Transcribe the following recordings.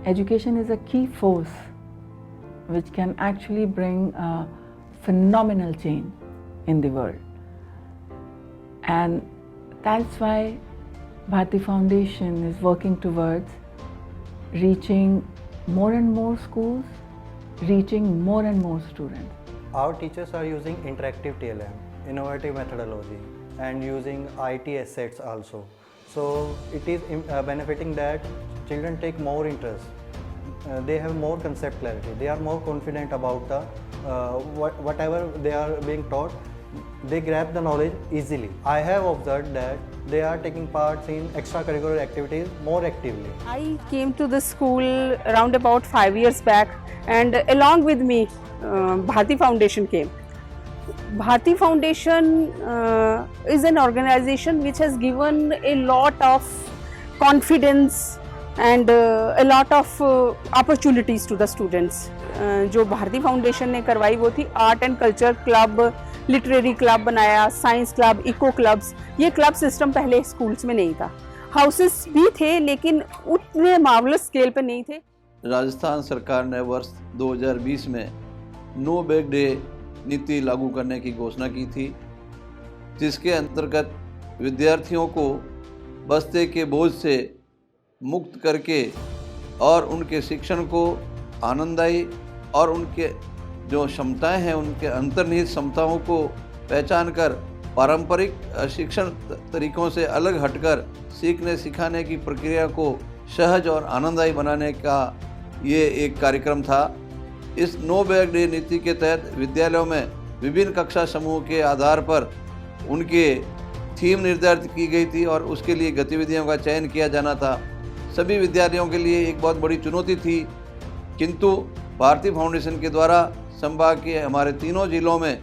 Education is a key force which can actually bring a phenomenal change in the world. And that's why Bharti Foundation is working towards reaching more and more schools, reaching more and more students. Our teachers are using interactive TLM, innovative methodology, and using IT assets also. So it is benefiting that children take more interest. They have more concept clarity. They are more confident about the whatever they are being taught. They grab the knowledge easily. I have observed that they are taking part in extracurricular activities more actively. I came to the school around about 5 years back, and along with me, Bharti Foundation came. Bharti Foundation is an organization which has given a lot of confidence and a lot of opportunities to the students. जो Bharti foundation ने करवाई वो थी art and culture club, literary club बनाया, science club, eco clubs. ये club system पहले schools में नहीं था। हाउसेस भी थे लेकिन उतने मार्वलस स्केल पे नहीं थे। राजस्थान सरकार ने वर्ष 2020 में नो बैग डे नीति लागू करने की घोषणा की थी, जिसके अंतर्गत विद्यार्थियों को बस्ते के बोझ से मुक्त करके और उनके शिक्षण को आनंददायी और उनके जो क्षमताएं हैं उनके अंतर्निहित क्षमताओं को पहचान कर पारंपरिक शिक्षण तरीकों से अलग हटकर सीखने सिखाने की प्रक्रिया को सहज और आनंददायी बनाने का ये एक कार्यक्रम था। इस नो बैग डे नीति के तहत विद्यालयों में विभिन्न कक्षा समूह के आधार पर उनके थीम निर्धारित की गई थी और उसके लिए गतिविधियों का चयन किया जाना था। सभी विद्यार्थियों के लिए एक बहुत बड़ी चुनौती थी, किंतु भारती फाउंडेशन के द्वारा संभाग के हमारे तीनों जिलों में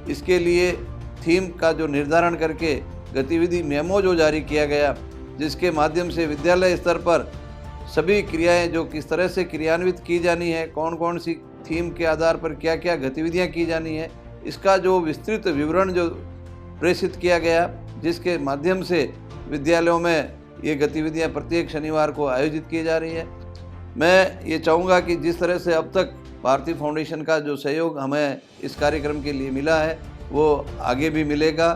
इसके लिए थीम का जो निर्धारण करके गतिविधि मेमो जो जारी किया गया, जिसके माध्यम से विद्यालय स्तर पर सभी क्रियाएं जो किस तरह से क्रियान्वित की जानी है, कौन कौन सी थीम के आधार पर क्या क्या गतिविधियां की जानी है, इसका जो विस्तृत विवरण जो प्रेषित किया गया, जिसके माध्यम से विद्यालयों में ये गतिविधियां प्रत्येक शनिवार को आयोजित की जा रही है। मैं ये चाहूँगा कि जिस तरह से अब तक भारती फाउंडेशन का जो सहयोग हमें इस कार्यक्रम के लिए मिला है वो आगे भी मिलेगा,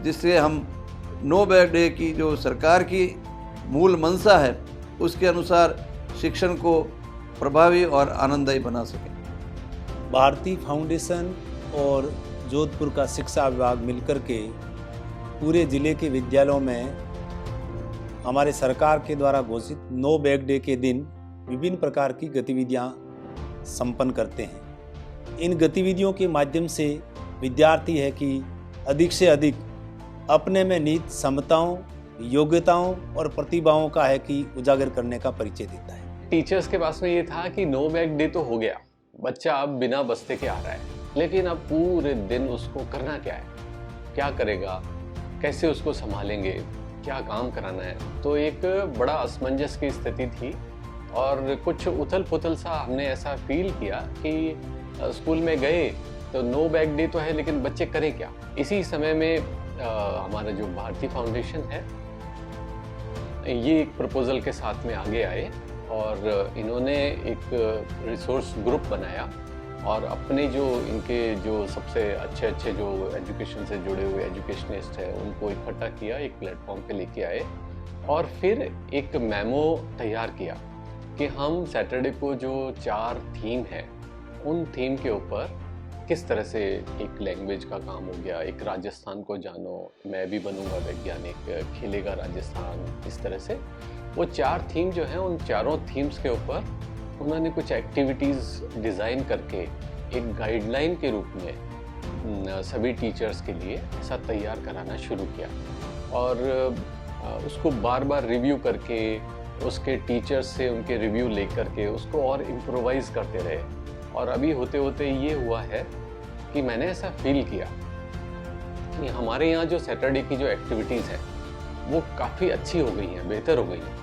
जिससे हम नो बैग डे की जो सरकार की मूल मंशा है उसके अनुसार शिक्षण को प्रभावी और आनंददायी बना सकें। भारती फाउंडेशन और जोधपुर का शिक्षा विभाग मिलकर के पूरे ज़िले के विद्यालयों में हमारे सरकार के द्वारा घोषित नो बैग डे के दिन विभिन्न प्रकार की गतिविधियां संपन्न करते हैं। इन गतिविधियों के माध्यम से विद्यार्थी है कि अधिक से अधिक अपने में निहित क्षमताओं, योग्यताओं और प्रतिभाओं का है कि उजागर करने का परिचय देता है। टीचर्स के पास में ये था कि नो बैग डे तो हो गया, बच्चा अब बिना बस्ते के आ रहा है, लेकिन अब पूरे दिन उसको करना क्या है, क्या करेगा, कैसे उसको संभालेंगे, क्या काम कराना है। तो एक बड़ा असमंजस की स्थिति थी और कुछ उथल पुथल सा हमने ऐसा फील किया कि स्कूल में गए तो नो बैग डे तो है लेकिन बच्चे करें क्या। इसी समय में हमारा जो भारती फाउंडेशन है ये एक प्रपोजल के साथ में आगे आए और इन्होंने एक रिसोर्स ग्रुप बनाया और अपने जो इनके जो सबसे अच्छे जो एजुकेशन से जुड़े हुए एजुकेशनिस्ट हैं उनको इकट्ठा किया, एक प्लेटफॉर्म पे लेके आए और फिर एक मेमो तैयार किया कि हम सैटरडे को जो 4 थीम है उन थीम के ऊपर किस तरह से एक लैंग्वेज का काम हो गया, एक राजस्थान को जानो, मैं भी बनूंगा वैज्ञानिक, खेलेगा राजस्थान, इस तरह से वो 4 थीम जो हैं उन चारों थीम्स के ऊपर उन्होंने कुछ एक्टिविटीज़ डिज़ाइन करके एक गाइडलाइन के रूप में सभी टीचर्स के लिए ऐसा तैयार कराना शुरू किया और उसको बार बार रिव्यू करके उसके टीचर्स से उनके रिव्यू ले करके उसको और इम्प्रोवाइज़ करते रहे। और अभी होते होते ये हुआ है कि मैंने ऐसा फील किया कि हमारे यहाँ जो सैटरडे की जो एक्टिविटीज़ हैं वो काफ़ी अच्छी हो गई हैं, बेहतर हो गई हैं।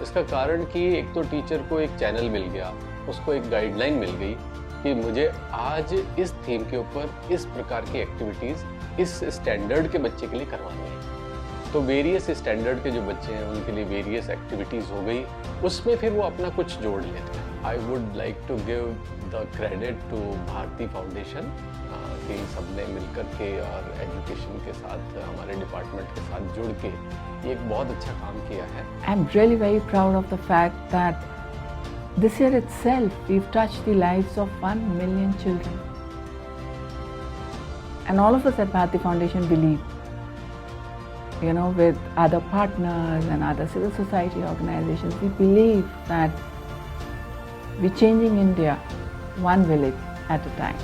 इसका कारण कि एक तो टीचर को एक चैनल मिल गया, उसको एक गाइडलाइन मिल गई कि मुझे आज इस थीम के ऊपर इस प्रकार की एक्टिविटीज़ इस स्टैंडर्ड के बच्चे के लिए करवानी है। तो वेरियस स्टैंडर्ड के जो बच्चे हैं उनके लिए वेरियस एक्टिविटीज़ हो गई, उसमें फिर वो अपना कुछ जोड़ लेते हैं। I would like to give the credit to Bharti foundation कि सबने मिलकर के और एजुकेशन के साथ हमारे डिपार्टमेंट के साथ जुड़ के ये एक बहुत अच्छा काम किया है। I'm really very proud of the fact that this year itself we've touched the lives of 1 million children. And all of us at Bharati Foundation believe, with other partners and other civil society organizations, we believe that we're changing India one village at a time.